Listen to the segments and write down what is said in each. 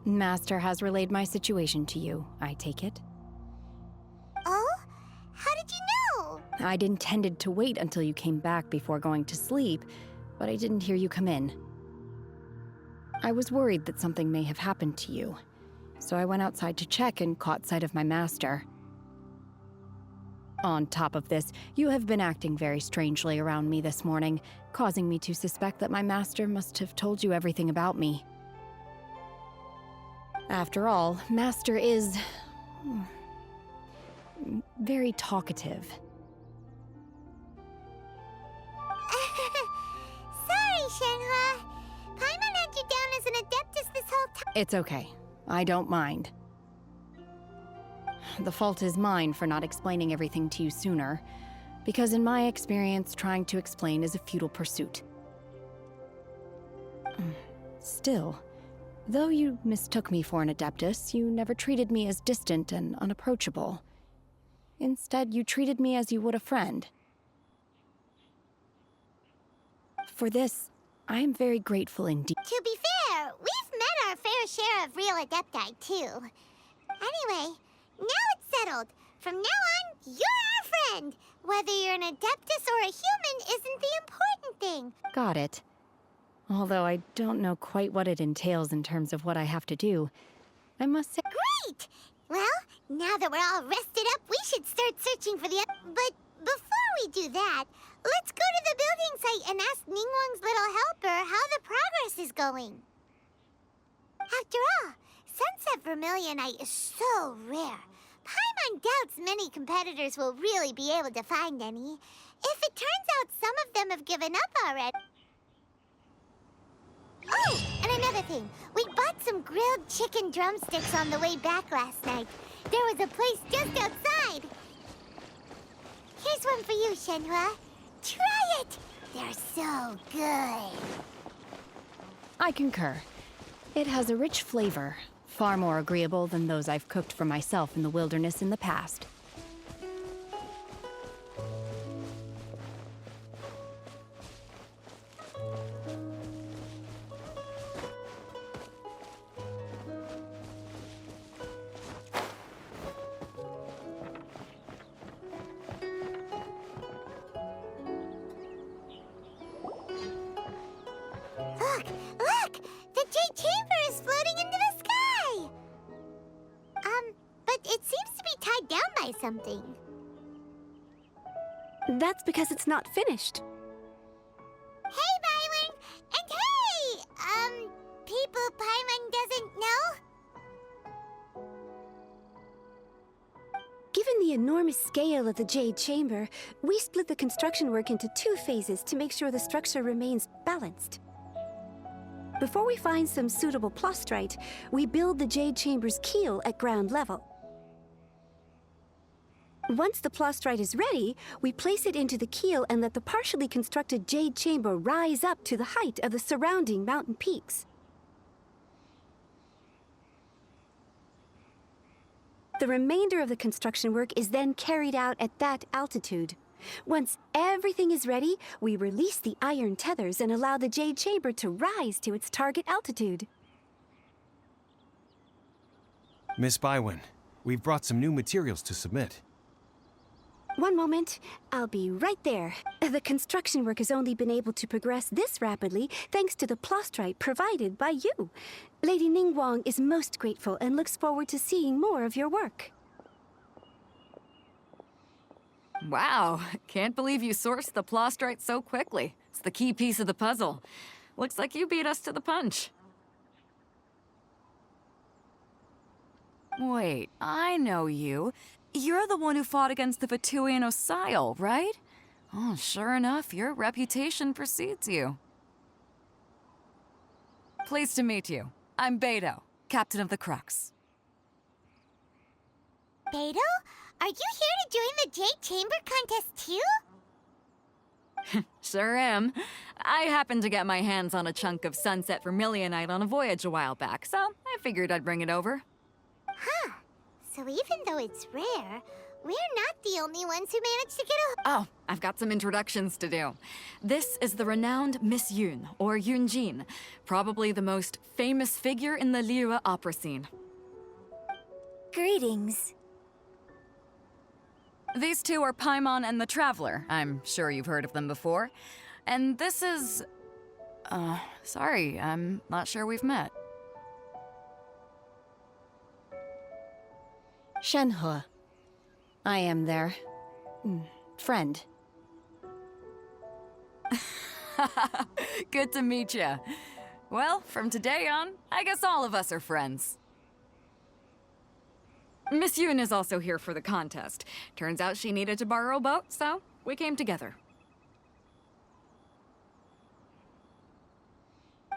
Master has relayed my situation to you, I take it. Oh? How did you know? I'd intended to wait until you came back before going to sleep, but I didn't hear you come in. I was worried that something may have happened to you, so I went outside to check and caught sight of my master. On top of this, you have been acting very strangely around me this morning, causing me to suspect that my master must have told you everything about me. After all, Master is very talkative. Sorry, Shenhua. Paimon had you down as an adeptus this whole time. It's okay. I don't mind. The fault is mine for not explaining everything to you sooner, because in my experience, trying to explain is a futile pursuit. Still, though you mistook me for an adeptus, you never treated me as distant and unapproachable. Instead, you treated me as you would a friend. For this, I am very grateful indeed. To be fair, we've met our fair share of real adepti, too. Anyway, now it's settled. From now on, you're our friend. Whether you're an adeptus or a human isn't the important thing. Got it. Although I don't know quite what it entails in terms of what I have to do, I must say— Great! Well, now that we're all rested up, we should start searching for the— But before we do that, let's go to the building site and ask Ningguang's little helper how the progress is going. After all, Sunset Vermilionite is so rare. Paimon doubts many competitors will really be able to find any. If it turns out some of them have given up already... Oh, and another thing. We bought some grilled chicken drumsticks on the way back last night. There was a place just outside. Here's one for you, Shenhua. Try it! They're so good. I concur. It has a rich flavor, far more agreeable than those I've cooked for myself in the wilderness in the past. Look! Look! The Jade Chamber is floating into the sky! But it seems to be tied down by something. That's because it's not finished. Hey, Byron! And hey! People Paimon doesn't know? Given the enormous scale of the Jade Chamber, we split the construction work into 2 phases to make sure the structure remains balanced. Before we find some suitable plastrite, we build the Jade Chamber's keel at ground level. Once the plastrite is ready, we place it into the keel and let the partially constructed Jade Chamber rise up to the height of the surrounding mountain peaks. The remainder of the construction work is then carried out at that altitude. Once everything is ready, we release the iron tethers and allow the Jade Chamber to rise to its target altitude. Miss Bywin, we've brought some new materials to submit. One moment. I'll be right there. The construction work has only been able to progress this rapidly thanks to the plastrite provided by you. Lady Ningguang is most grateful and looks forward to seeing more of your work. Wow, can't believe you sourced the plastrite so quickly. It's the key piece of the puzzle. Looks like you beat us to the punch. Wait, I know you. You're the one who fought against the Fatuian Osile, right? Oh, sure enough, your reputation precedes you. Pleased to meet you. I'm Beto, captain of the Crux. Beto? Are you here to join the Jade Chamber contest too? Sure am. I happened to get my hands on a chunk of Sunset Vermilionite on a voyage a while back, so I figured I'd bring it over. Huh. So even though it's rare, We're not the only ones who managed to get a... Oh, I've got some introductions to do. This is the renowned Miss Yoon, or Yoonjin, probably the most famous figure in the Liyue opera scene. Greetings. These two are Paimon and the Traveler. I'm sure you've heard of them before. And this is... sorry, I'm not sure we've met. Shenhe. I am their... friend. Good to meet ya. Well, from today on, I guess all of us are friends. Miss Yoon is also here for the contest. Turns out she needed to borrow a boat, so we came together.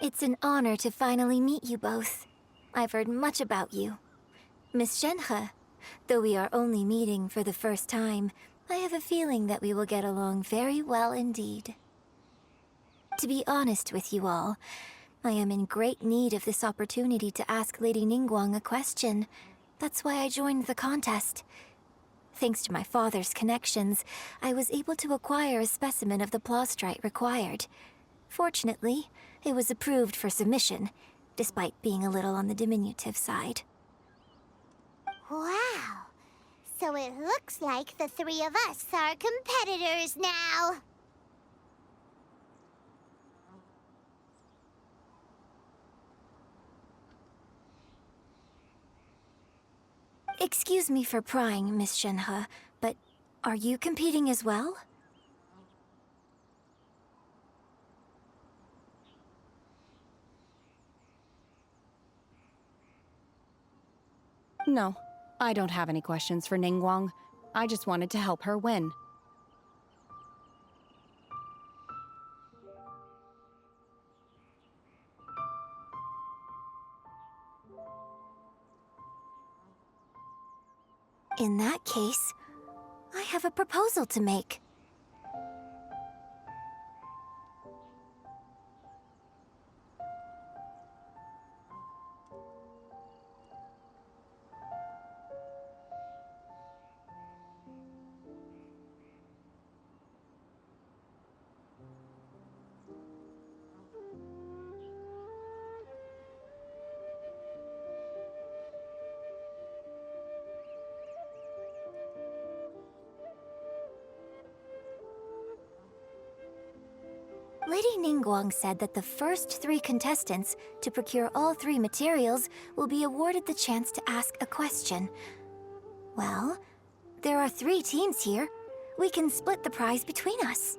It's an honor to finally meet you both. I've heard much about you. Miss Shenhe, though we are only meeting for the first time, I have a feeling that we will get along very well indeed. To be honest with you all, I am in great need of this opportunity to ask Lady Ningguang a question. That's why I joined the contest. Thanks to my father's connections, I was able to acquire a specimen of the plaustrite required. Fortunately, it was approved for submission, despite being a little on the diminutive side. Wow. So it looks like the three of us are competitors now. Excuse me for prying, Miss Shenhe, but are you competing as well? No, I don't have any questions for Ningguang. I just wanted to help her win. In that case, I have a proposal to make. Lady Ningguang said that the first 3 contestants to procure all 3 materials will be awarded the chance to ask a question. Well, there are 3 teams here. We can split the prize between us.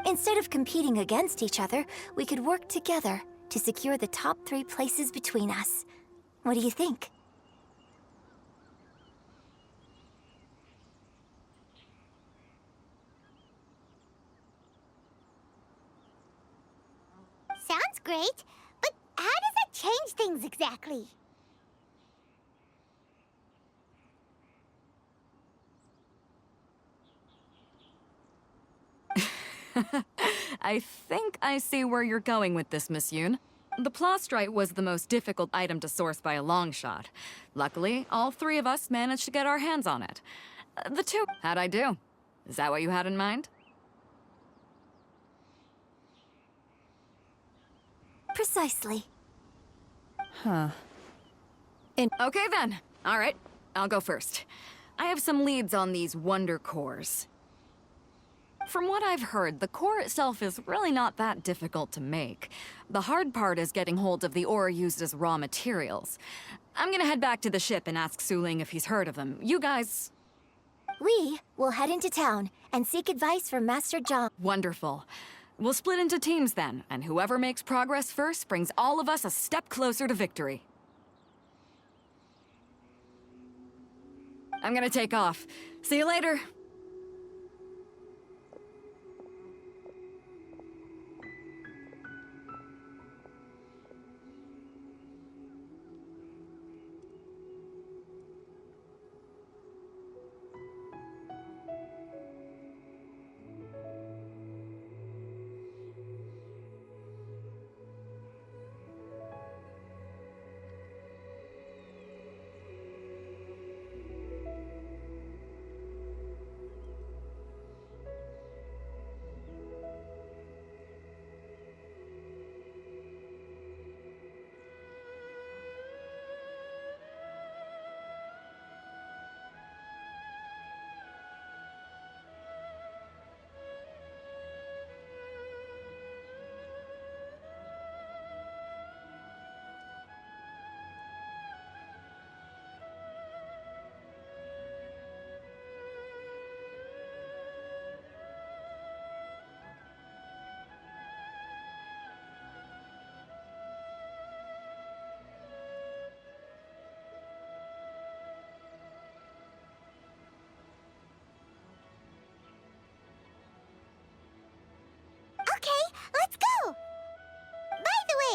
Instead of competing against each other, we could work together to secure the top 3 places between us. What do you think? Sounds great, but how does it change things exactly? I think I see where you're going with this, Miss Yoon. The plaustrite was the most difficult item to source by a long shot. Luckily, all 3 of us managed to get our hands on it. How'd I do? Is that what you had in mind? Precisely. Huh. Okay then. All right, I'll go first. I have some leads on these wonder cores. From what I've heard, the core itself is really not that difficult to make. The hard part is getting hold of the ore used as raw materials. I'm gonna head back to the ship and ask Suling if he's heard of them. You guys... We will head into town and seek advice from Master Zhang. Wonderful. We'll split into teams then, and whoever makes progress first brings all of us a step closer to victory. I'm gonna take off. See you later.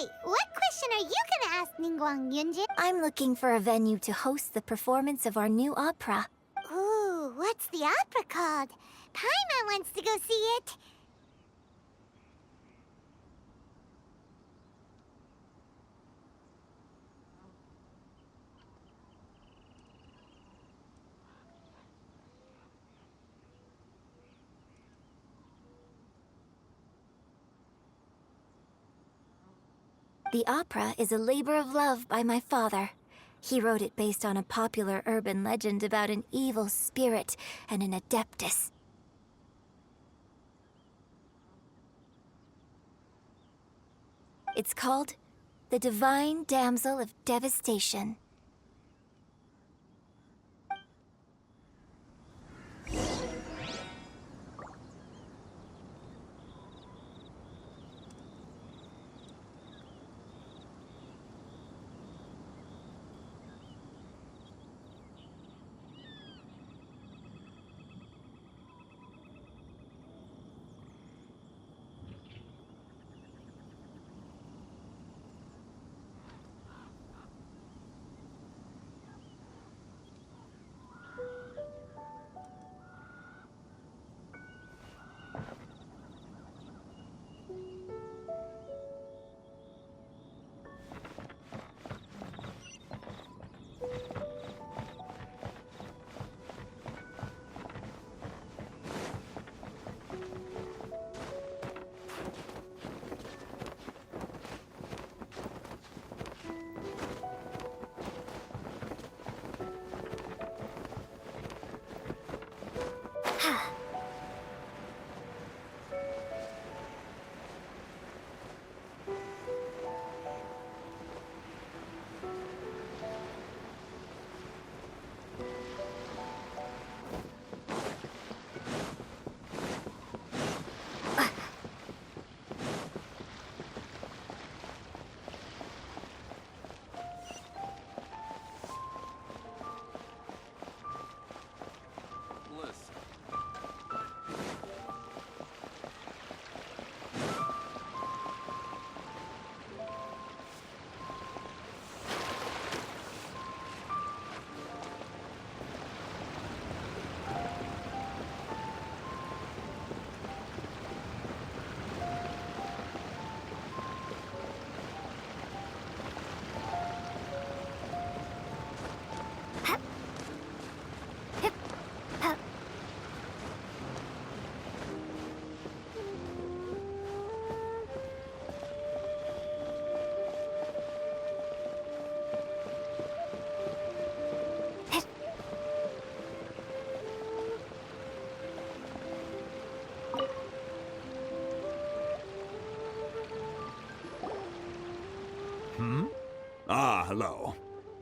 Okay, what question are you gonna ask Ningguang, Yunjin? I'm looking for a venue to host the performance of our new opera. Ooh, what's the opera called? Paimon wants to go see it. The opera is a labor of love by my father. He wrote it based on a popular urban legend about an evil spirit and an adeptus. It's called The Divine Damsel of Devastation. Ah, hello.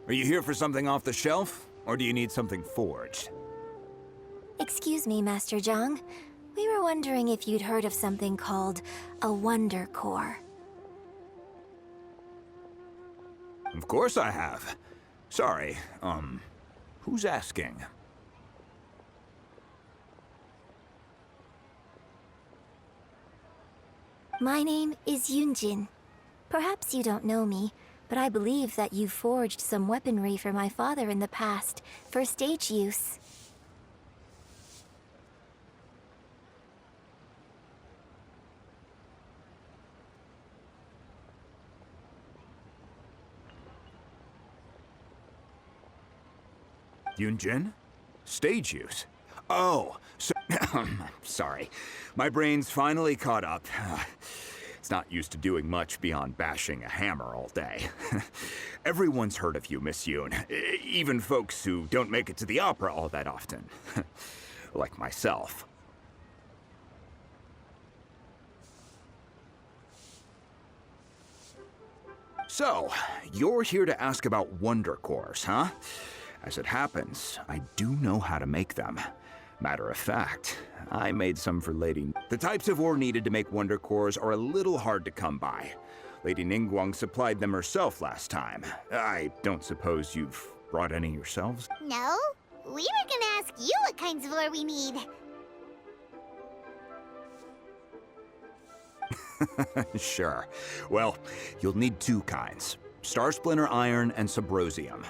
Are you here for something off the shelf, or do you need something forged? Excuse me, Master Zhang. We were wondering if you'd heard of something called a Wonder Core. Of course I have. Sorry, who's asking? My name is Yunjin. Perhaps you don't know me, but I believe that you forged some weaponry for my father in the past, for stage use. Yunjin? Stage use? Oh, so sorry. My brain's finally caught up. It's not used to doing much beyond bashing a hammer all day. Everyone's heard of you, Miss Yoon. Even folks who don't make it to the opera all that often. Like myself. So, you're here to ask about Wonder Cores, huh? As it happens, I do know how to make them. Matter of fact, I made some for Lady... The types of ore needed to make Wonder Cores are a little hard to come by. Lady Ningguang supplied them herself last time. I don't suppose you've brought any yourselves? No, we were gonna ask you what kinds of ore we need. Sure. Well, you'll need two kinds. Star Splinter Iron and Subrosium.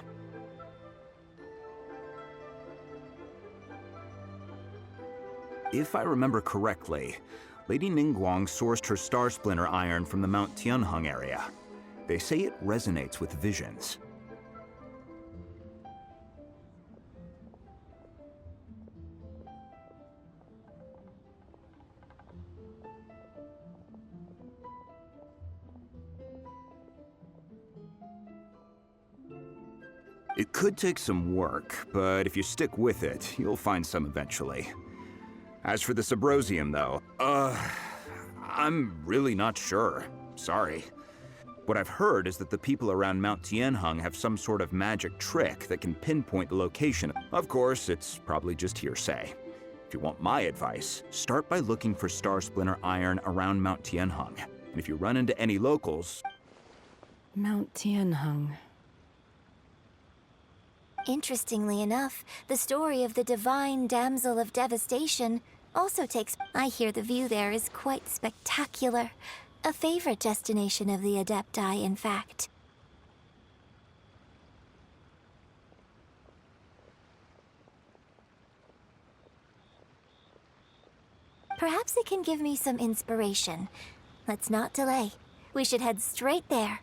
If I remember correctly, Lady Ningguang sourced her Star Splinter Iron from the Mount Tianheng area. They say it resonates with visions. It could take some work, but if you stick with it, you'll find some eventually. As for the Subrosium, though, I'm really not sure. Sorry. What I've heard is that the people around Mount Tianheng have some sort of magic trick that can pinpoint the location. Of course, it's probably just hearsay. If you want my advice, start by looking for Star Splinter Iron around Mount Tianheng. And if you run into any locals... Mount Tianheng. Interestingly enough, the story of the divine damsel of devastation also takes... I hear the view there is quite spectacular. A favorite destination of the Adepti, in fact. Perhaps it can give me some inspiration. Let's not delay. We should head straight there.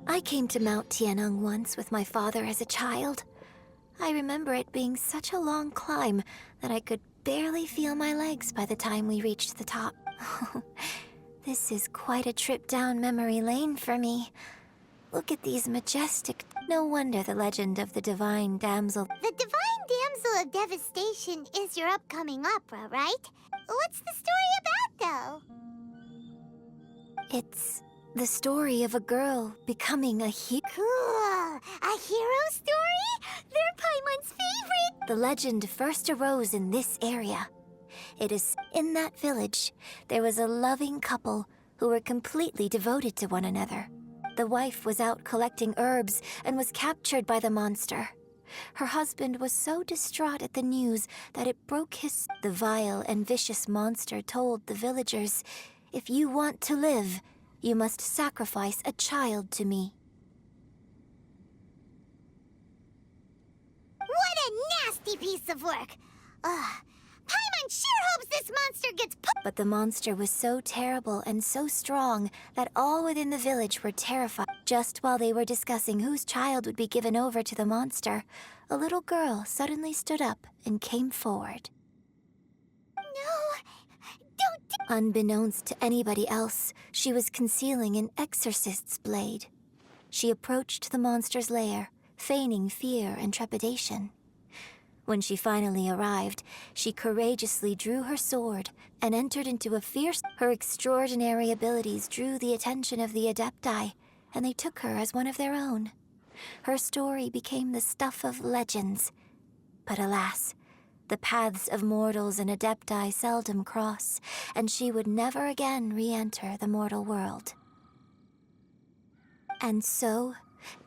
I came to Mount Tianheng once with my father as a child. I remember it being such a long climb that I could barely feel my legs by the time we reached the top. This is quite a trip down memory lane for me. Look at these majestic... No wonder the legend of the divine damsel... The Divine Damsel of Devastation is your upcoming opera, right? What's the story about, though? It's the story of a girl becoming a hero. Cool! A hero story? They're Paimon's favorite! The legend first arose in this area. It is in that village, there was a loving couple who were completely devoted to one another. The wife was out collecting herbs and was captured by the monster. Her husband was so distraught at the news that it broke his... The vile and vicious monster told the villagers, "If you want to live, you must sacrifice a child to me." What a nasty piece of work! Ugh. Paimon sure hopes this monster gets But the monster was so terrible and so strong that all within the village were terrified. Just while they were discussing whose child would be given over to the monster, a little girl suddenly stood up and came forward. No, don't do... Unbeknownst to anybody else, she was concealing an exorcist's blade. She approached the monster's lair, feigning fear and trepidation. When she finally arrived, she courageously drew her sword and entered into a fierce... Her extraordinary abilities drew the attention of the Adepti, and they took her as one of their own. Her story became the stuff of legends. But alas, the paths of mortals and Adepti seldom cross, and she would never again re-enter the mortal world. And so,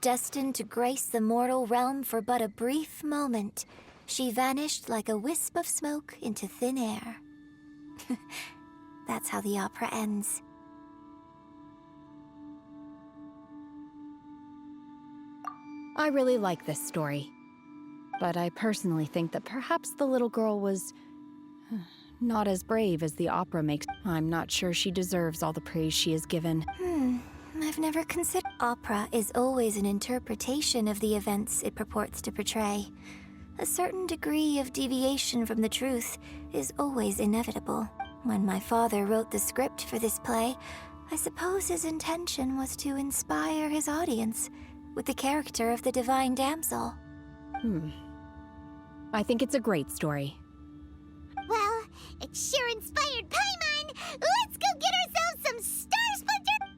destined to grace the mortal realm for but a brief moment, she vanished like a wisp of smoke into thin air. That's how the opera ends. I really like this story. But I personally think that perhaps the little girl was Not as brave as the opera makes. I'm not sure she deserves all the praise she is given. I've never considered. Opera is always an interpretation of the events it purports to portray. A certain degree of deviation from the truth is always inevitable. When my father wrote the script for this play, I suppose his intention was to inspire his audience with the character of the divine damsel. I think it's a great story. Well, it sure inspired Paimon! Let's go get ourselves some Star Splinter!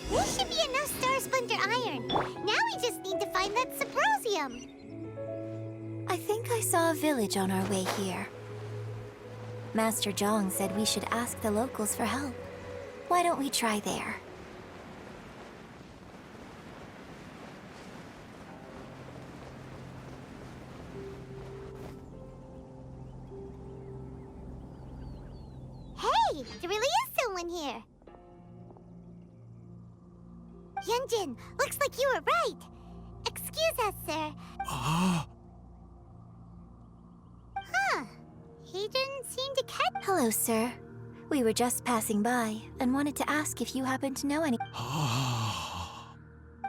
This should be enough Star Splinter iron. Now we just need to find that Subrosium. I think I saw a village on our way here. Master Zhang said we should ask the locals for help. Why don't we try there? Hey, there really is someone here. Yunjin, looks like you were right. Excuse us, sir. Huh. He didn't seem to catch... Hello, sir. We were just passing by and wanted to ask if you happen to know any...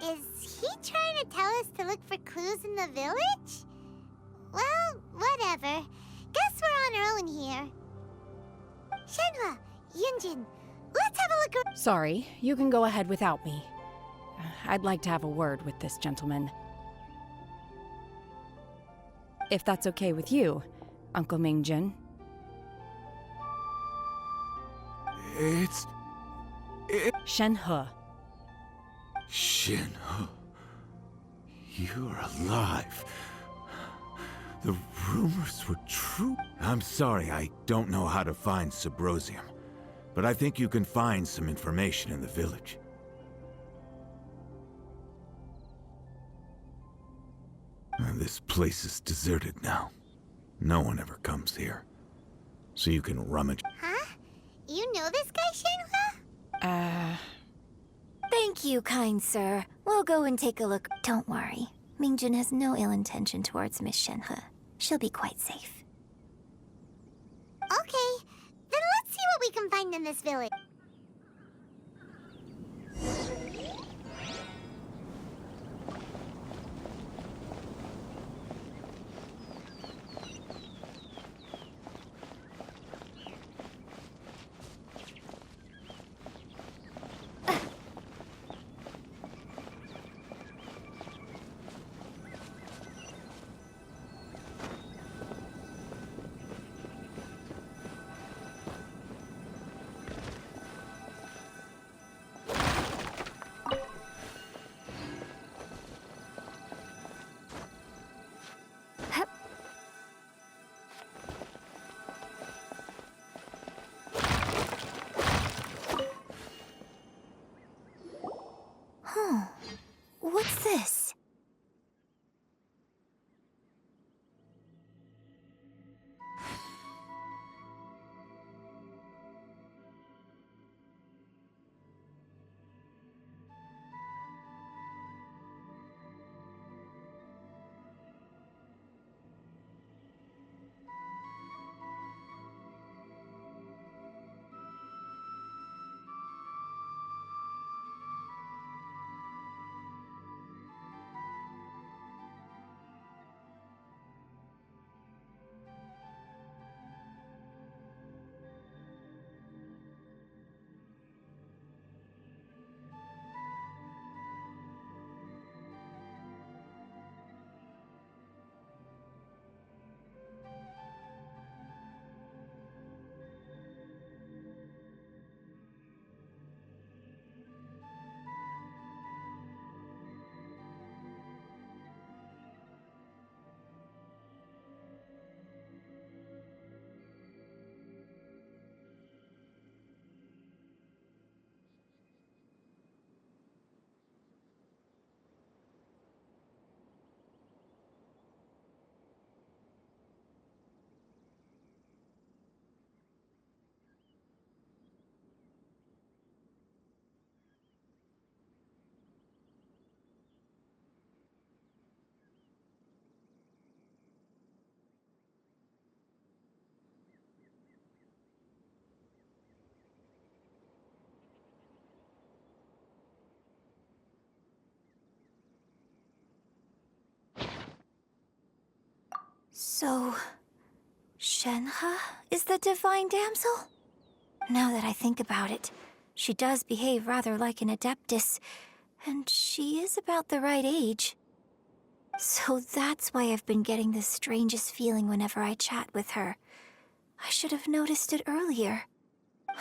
Is he trying to tell us to look for clues in the village? Well, whatever. Guess we're on our own here. Shenhua, Yunjin, let's have a look around. Sorry, you can go ahead without me. I'd like to have a word with this gentleman. If that's okay with you, Uncle Mingjin. It's... Shenhe. Shenhe. You're alive. The rumors were true. I'm sorry, I don't know how to find Subrosium, but I think you can find some information in the village. This place is deserted now. No one ever comes here. So you can rummage. Huh? You know this guy, Shenhua? Thank you, kind sir. We'll go and take a look. Don't worry. Mingjin has no ill intention towards Miss Shenhe. She'll be quite safe. Okay, then let's see what we can find in this village. So, Shenhe is the divine damsel? Now that I think about it, she does behave rather like an adeptus, and she is about the right age. So that's why I've been getting the strangest feeling whenever I chat with her. I should have noticed it earlier.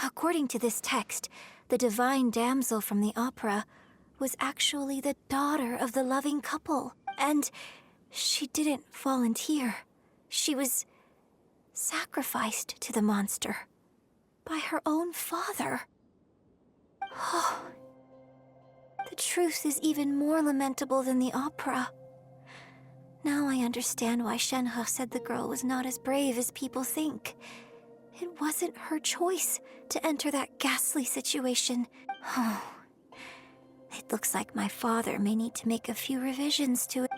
According to this text, the divine damsel from the opera was actually the daughter of the loving couple, and she didn't volunteer. She was sacrificed to the monster by her own father. Oh, the truth is even more lamentable than the opera. Now I understand why Shenhe said the girl was not as brave as people think. It wasn't her choice to enter that ghastly situation. Oh, it looks like my father may need to make a few revisions to it.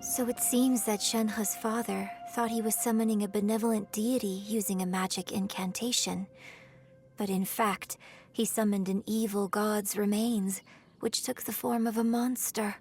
So it seems that Shenhe's father thought he was summoning a benevolent deity using a magic incantation. But in fact, he summoned an evil god's remains, which took the form of a monster.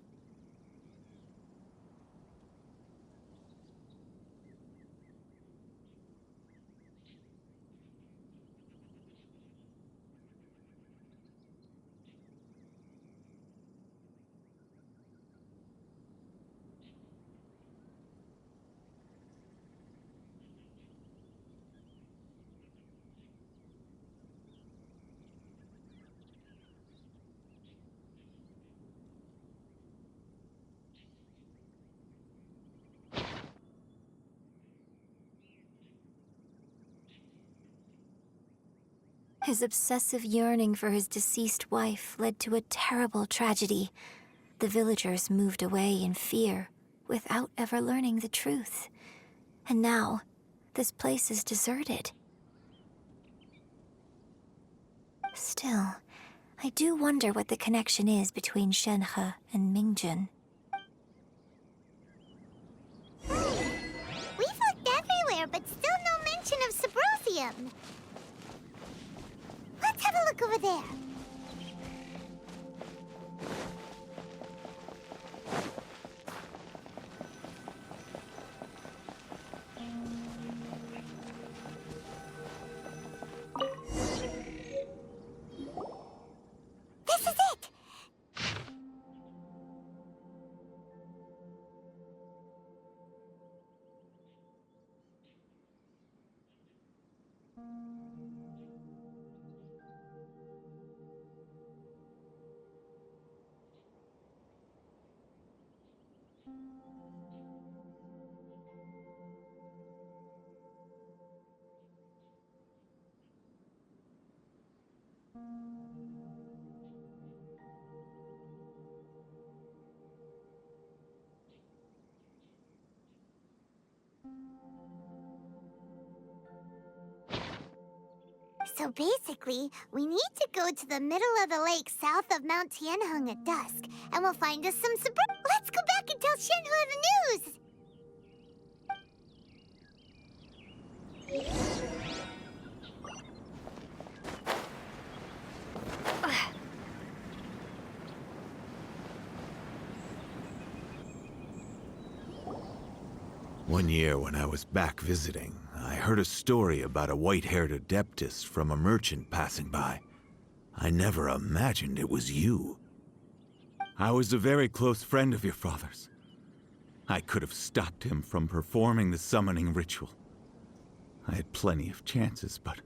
His obsessive yearning for his deceased wife led to a terrible tragedy. The villagers moved away in fear, without ever learning the truth. And now, this place is deserted. Still, I do wonder what the connection is between Shenhe and Mingjun. We've looked everywhere, but still no mention of Subrosium. Let's have a look over there. This is it! So basically, we need to go to the middle of the lake south of Mount Tianheng at dusk, and we'll find us some Let's go back and tell Shenhe the news! One year when I was back visiting, I heard a story about a white-haired adeptus from a merchant passing by. I never imagined it was you. I was a very close friend of your father's. I could have stopped him from performing the summoning ritual. I had plenty of chances, but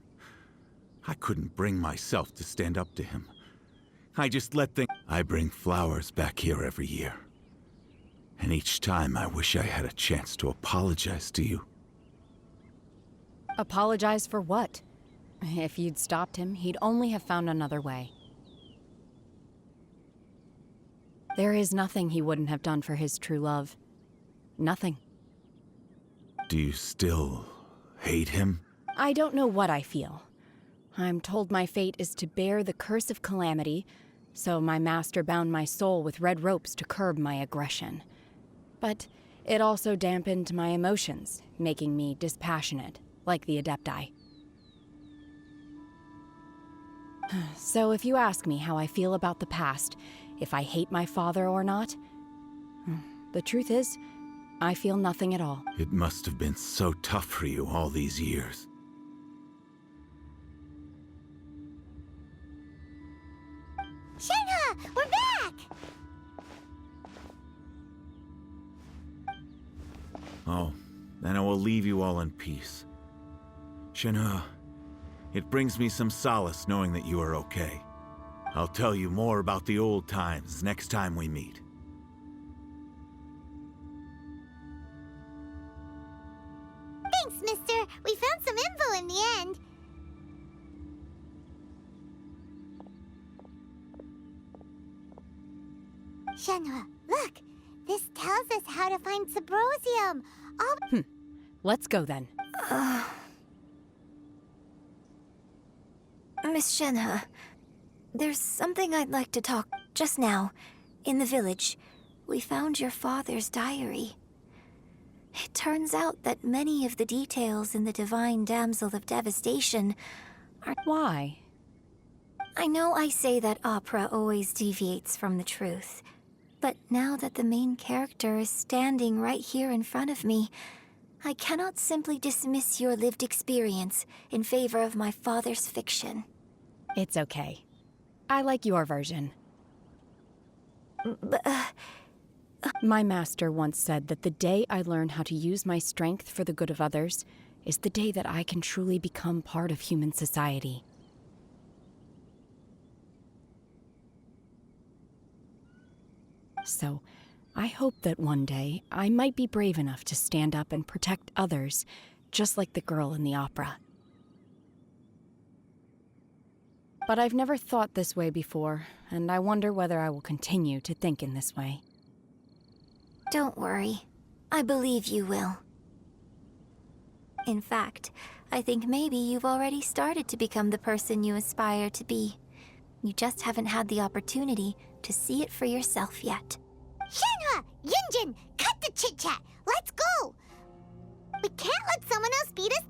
I couldn't bring myself to stand up to him. I just let things... I bring flowers back here every year. And each time I wish I had a chance to apologize to you. Apologize for what? If you'd stopped him, he'd only have found another way. There is nothing he wouldn't have done for his true love. Nothing. Do you still hate him? I don't know what I feel. I'm told my fate is to bear the curse of calamity, so my master bound my soul with red ropes to curb my aggression. But it also dampened my emotions, making me dispassionate, like the Adepti. So if you ask me how I feel about the past, if I hate my father or not, the truth is, I feel nothing at all. It must have been so tough for you all these years. Shenhe, we're back! Oh, then I will leave you all in peace. Shenhe, it brings me some solace knowing that you are okay. I'll tell you more about the old times next time we meet. Thanks, mister. We found some info in the end. Shenhe, look. This tells us how to find Subrosium. Let's go then. Miss Shenhe, there's something I'd like to talk just now. In the village, we found your father's diary. It turns out that many of the details in the Divine Damsel of Devastation are... Why? I know I say that opera always deviates from the truth, but now that the main character is standing right here in front of me, I cannot simply dismiss your lived experience in favor of my father's fiction. It's okay. I like your version. But, My master once said that the day I learn how to use my strength for the good of others is the day that I can truly become part of human society. So, I hope that one day I might be brave enough to stand up and protect others, just like the girl in the opera. But I've never thought this way before, and I wonder whether I will continue to think in this way. don't worry. I believe you will. In fact, I think maybe you've already started to become the person you aspire to be. You just haven't had the opportunity to see it for yourself yet. Shenhe! Yunjin! Cut the chit-chat! Let's go! We can't let someone else beat us.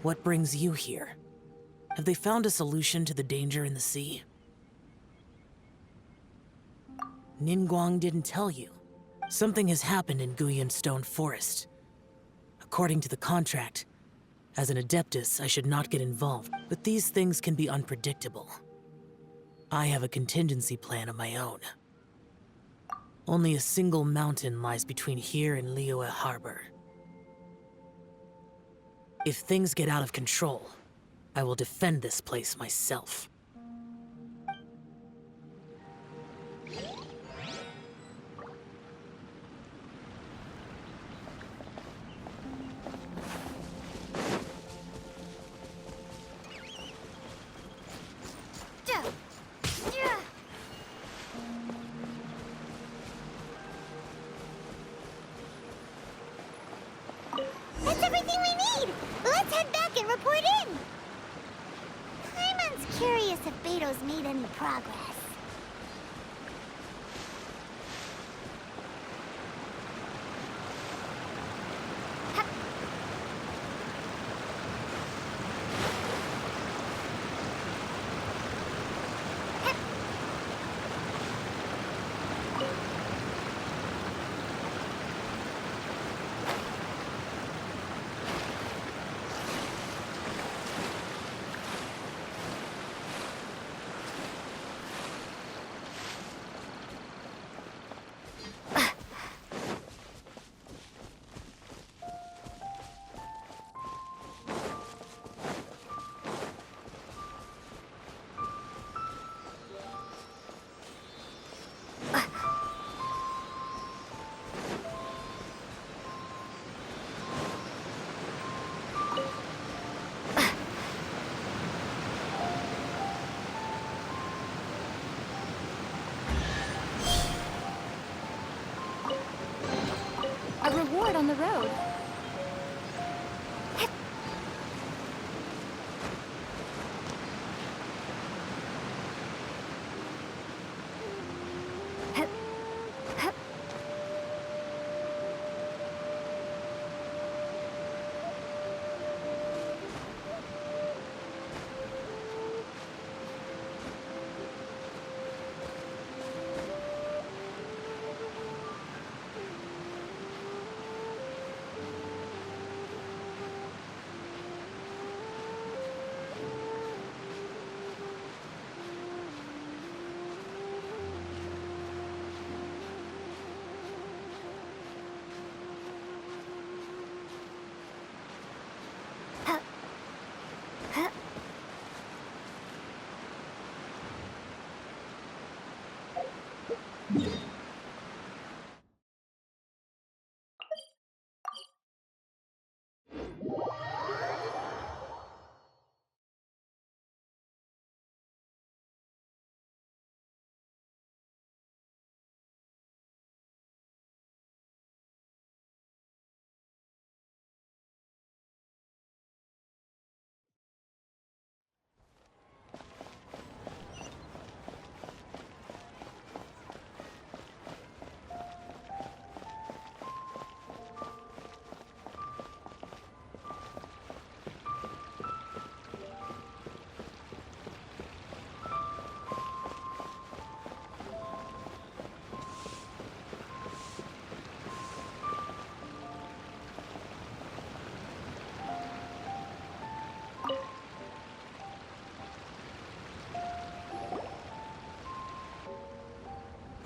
What brings you here? Have they found a solution to the danger in the sea? Ningguang didn't tell you. Something has happened in Guyan Stone Forest. According to the contract, as an Adeptus, I should not get involved, but these things can be unpredictable. I have a contingency plan of my own. Only a single mountain lies between here and Liyue Harbor. If things get out of control, I will defend this place myself. That's everything we need! Let's head back and report in! Paimon's curious if Beto's made any progress. A reward on the road.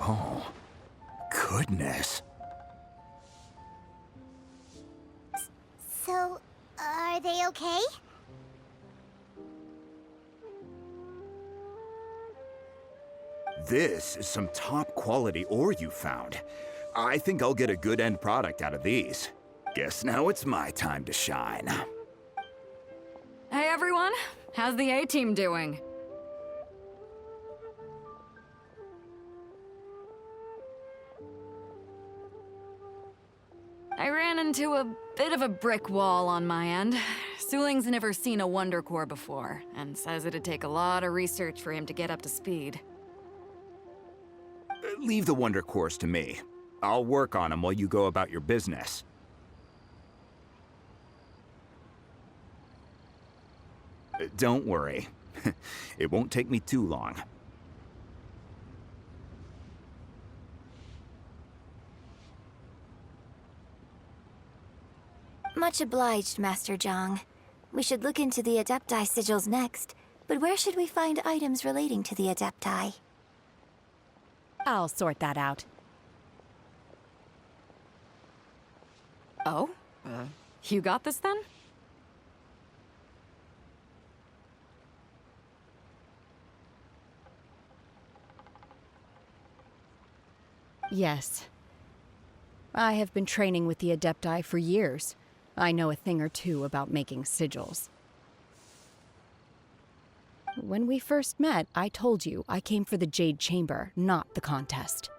Oh, goodness. So, are they okay? This is some top quality ore you found. I think I'll get a good end product out of these. Guess now it's my time to shine. Hey everyone, how's the A-team doing? I ran into a bit of a brick wall on my end. Suling's never seen a Wonder Core before, and says it'd take a lot of research for him to get up to speed. Leave the Wonder Cores to me. I'll work on them while you go about your business. Don't worry. It won't take me too long. Much obliged, Master Zhang. We should look into the Adepti sigils next, but where should we find items relating to the Adepti? I'll sort that out. Oh? You got this then? Yes. I have been training with the Adepti for years. I know a thing or two about making sigils. When we first met, I told you I came for the Jade Chamber, not the contest.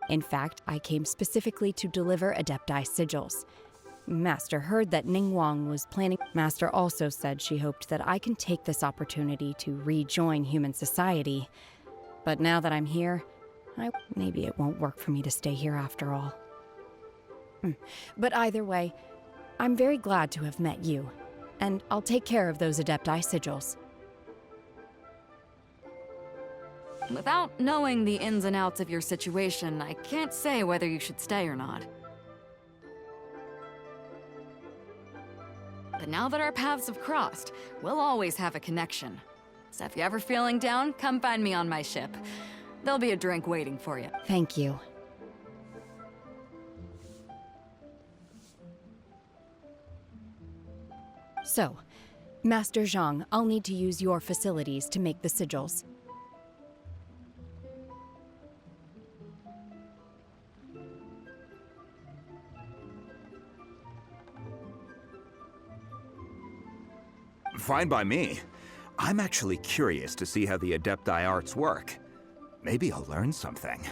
In fact, I came specifically to deliver Adepti sigils. Master heard that Ningguang was planning. Master also said she hoped that I can take this opportunity to rejoin human society. But now that I'm here, maybe it won't work for me to stay here after all. But either way, I'm very glad to have met you, and I'll take care of those Adepti sigils. Without knowing the ins and outs of your situation, I can't say whether you should stay or not. But now that our paths have crossed, we'll always have a connection. So if you're ever feeling down, come find me on my ship. There'll be a drink waiting for you. Thank you. So, Master Zhang, I'll need to use your facilities to make the sigils. Fine by me. I'm actually curious to see how the Adepti arts work. Maybe I'll learn something.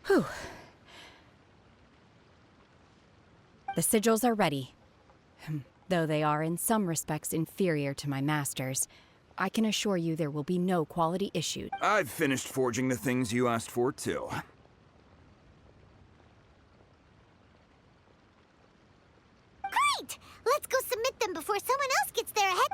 Whew. The sigils are ready. Though they are in some respects inferior to my master's, I can assure you there will be no quality issues. I've finished forging the things you asked for, too. Great! Let's go submit them before someone else gets there ahead.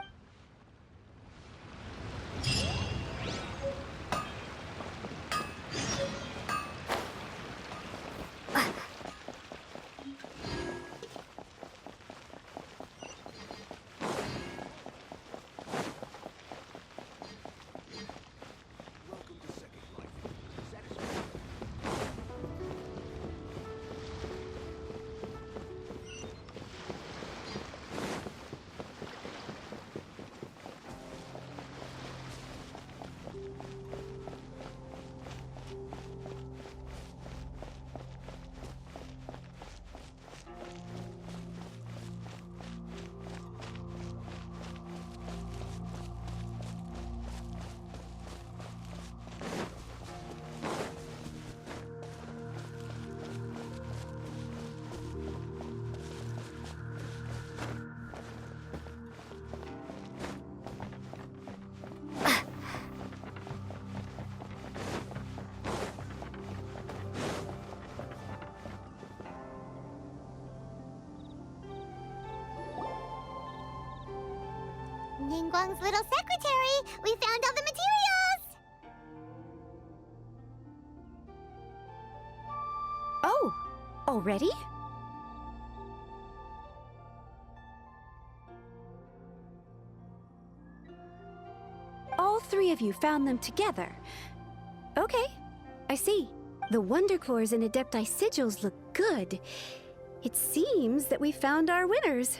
Ningguang's little secretary! We found all the materials! Oh, already? All three of you found them together. Okay, I see. The Wonder Cores and Adepti sigils look good. It seems that we found our winners.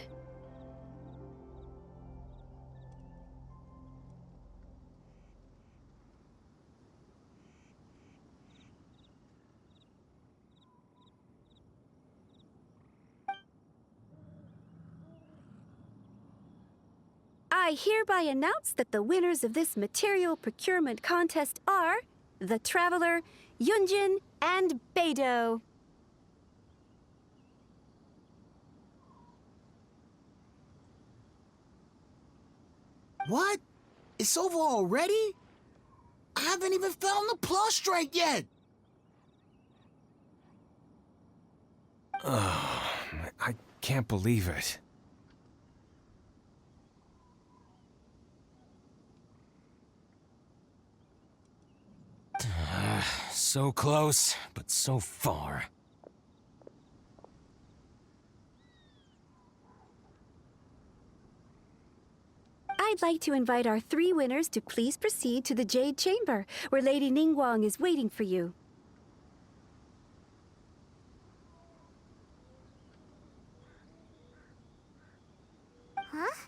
I hereby announce that the winners of this material procurement contest are the Traveler, Yunjin, and Beidou. What? It's over already? I haven't even found the plustrate yet! I can't believe it. So close, but so far. I'd like to invite our 3 winners to please proceed to the Jade Chamber, where Lady Ningguang is waiting for you. Huh?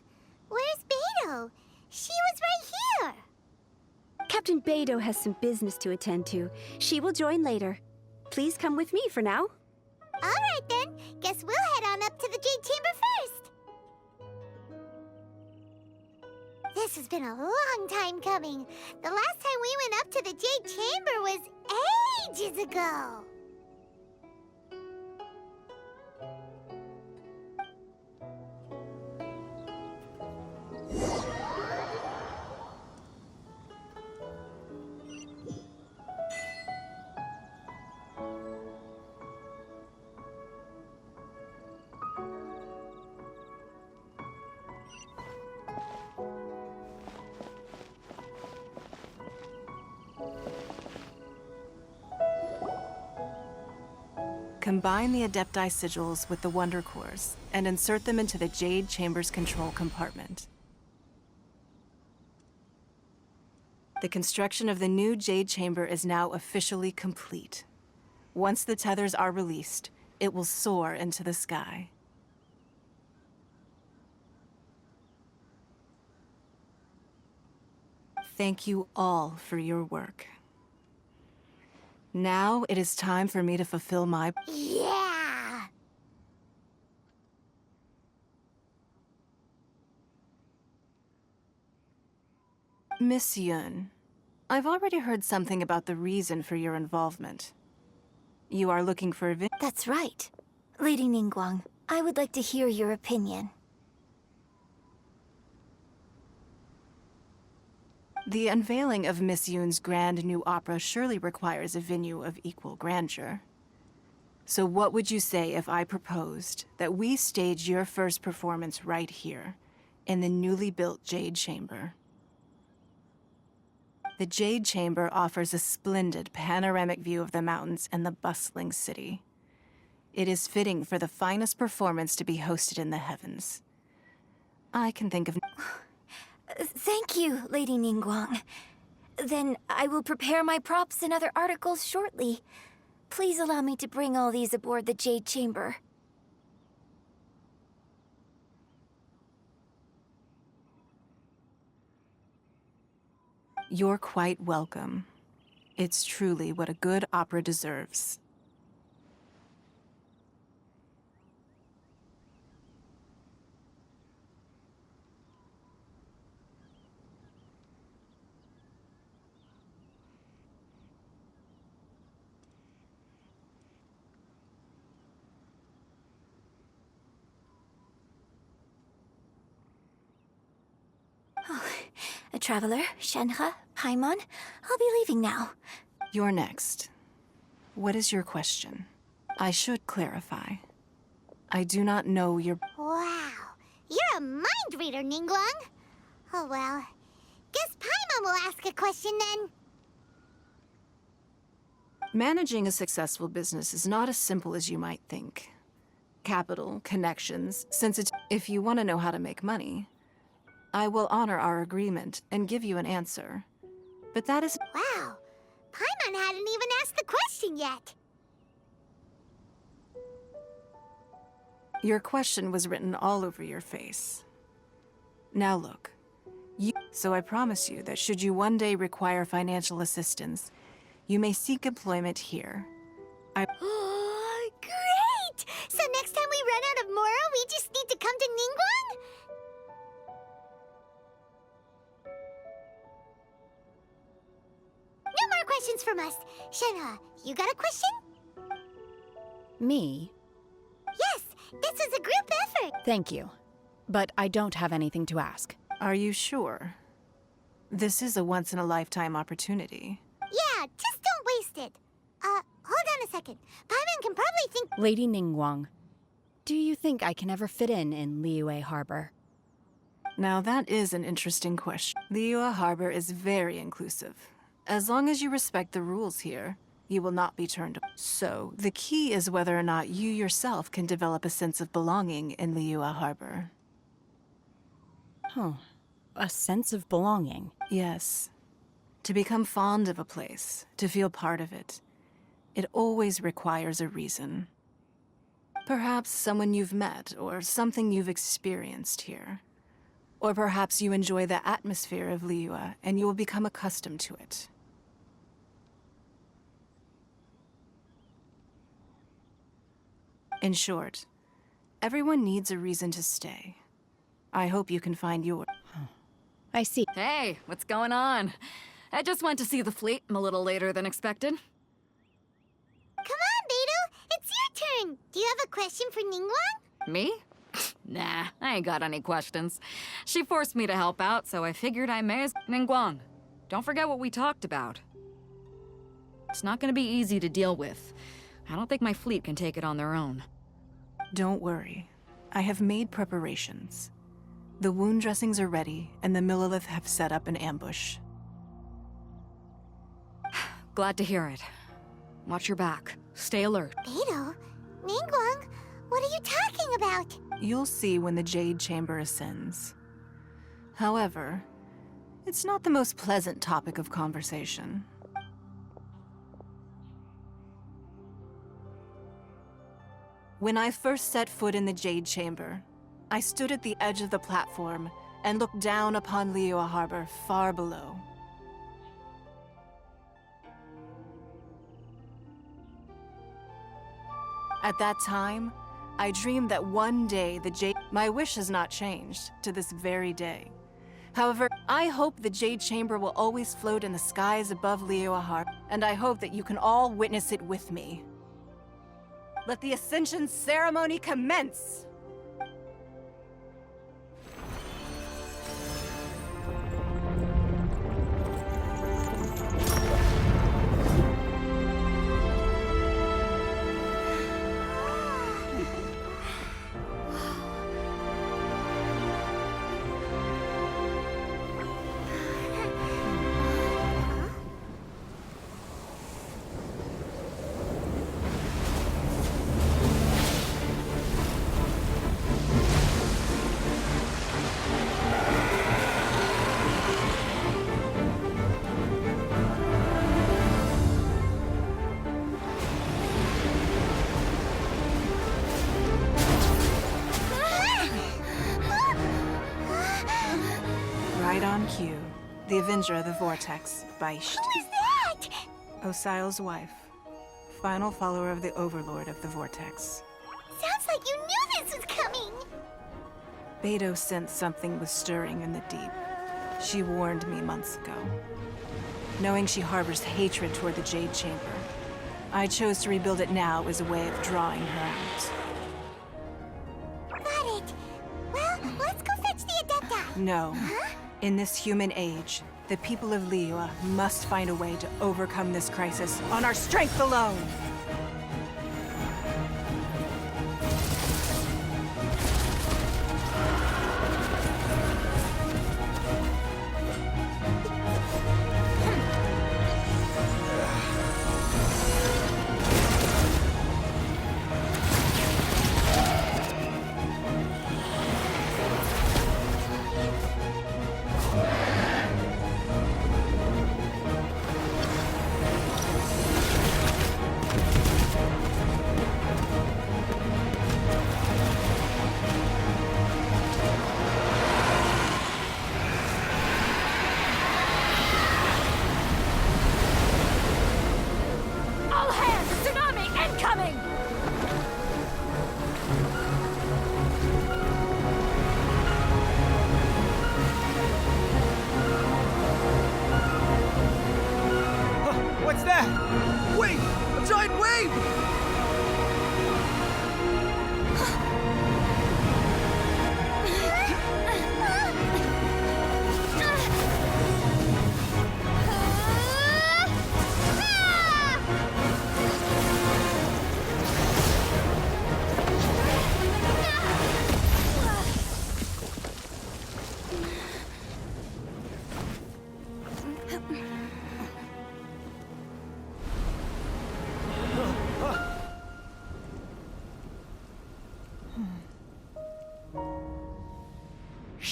Where's Beidou? She was right here! Captain Beidou has some business to attend to. She will join later. Please come with me for now. Alright then, guess we'll head on up to the Jade Chamber first! This has been a long time coming. The last time we went up to the Jade Chamber was ages ago. Combine the Adepti sigils with the Wonder Cores and insert them into the Jade Chamber's control compartment. The construction of the new Jade Chamber is now officially complete. Once the tethers are released, it will soar into the sky. Thank you all for your work. Now it is time for me to fulfill my... Yeah! Miss Yun, I've already heard something about the reason for your involvement. You are looking for a... That's right. Lady Ningguang, I would like to hear your opinion. The unveiling of Miss Yun's grand new opera surely requires a venue of equal grandeur. So what would you say if I proposed that we stage your first performance right here, in the newly built Jade Chamber? The Jade Chamber offers a splendid panoramic view of the mountains and the bustling city. It is fitting for the finest performance to be hosted in the heavens. I can think of... Thank you, Lady Ningguang. Then I will prepare my props and other articles shortly. Please allow me to bring all these aboard the Jade Chamber. You're quite welcome. It's truly what a good opera deserves. A traveler, Shenhe, Paimon, I'll be leaving now. You're next. What is your question? I should clarify. I do not know your... Wow, you're a mind reader, Ningguang. Oh well, guess Paimon will ask a question then. Managing a successful business is not as simple as you might think. Capital, connections, since it's... If you want to know how to make money, I will honor our agreement and give you an answer. But that is... Wow, Paimon hadn't even asked the question yet. Your question was written all over your face. Now look, so I promise you that should you one day require financial assistance, you may seek employment here. Oh, great! So next time we run out of Mora, we just need to come to Ningguang? No more questions from us. Shenhe, you got a question? Me? Yes, this is a group effort. Thank you. But I don't have anything to ask. Are you sure? This is a once-in-a-lifetime opportunity. Yeah, just don't waste it. Hold on a second. Paimon can probably think— Lady Ningguang, do you think I can ever fit in Liyue Harbor? Now that is an interesting question. Liyue Harbor is very inclusive. As long as you respect the rules here, you will not be turned away. So, the key is whether or not you yourself can develop a sense of belonging in Liyue Harbor. Oh, a sense of belonging. Yes. To become fond of a place, to feel part of it, it always requires a reason. Perhaps someone you've met, or something you've experienced here. Or perhaps you enjoy the atmosphere of Liyue, and you will become accustomed to it. In short, everyone needs a reason to stay. I hope you can find yours. I see. Hey, what's going on? I just went to see the fleet. I'm a little later than expected. Come on, Beidou! It's your turn! Do you have a question for Ningguang? Me? Nah, I ain't got any questions. She forced me to help out, so I figured I may as— Ningguang, don't forget what we talked about. It's not gonna be easy to deal with. I don't think my fleet can take it on their own. Don't worry. I have made preparations. The wound dressings are ready, and the Millilith have set up an ambush. Glad to hear it. Watch your back. Stay alert. Beidou? Ningguang? What are you talking about? You'll see when the Jade Chamber ascends. However, it's not the most pleasant topic of conversation. When I first set foot in the Jade Chamber, I stood at the edge of the platform and looked down upon Liyue Harbor far below. At that time, I dreamed that one day the Jade— My wish has not changed to this very day. However, I hope the Jade Chamber will always float in the skies above Liyue Harbor, and I hope that you can all witness it with me. Let the Ascension ceremony commence! Right on cue. The Avenger of the Vortex, Baish. Who is that? Osial's wife. Final follower of the Overlord of the Vortex. Sounds like you knew this was coming! Beidou sensed something was stirring in the deep. She warned me months ago. Knowing she harbors hatred toward the Jade Chamber, I chose to rebuild it now as a way of drawing her out. Got it. Well, let's go fetch the Adepta. No. Huh? In this human age, the people of Liyue must find a way to overcome this crisis on our strength alone! All hands! Tsunami incoming! What's that? Wait! A giant wave!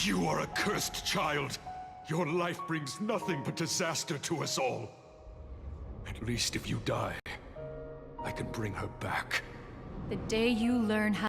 You are a cursed child. Your life brings nothing but disaster to us all. At least if you die, I can bring her back. The day you learn how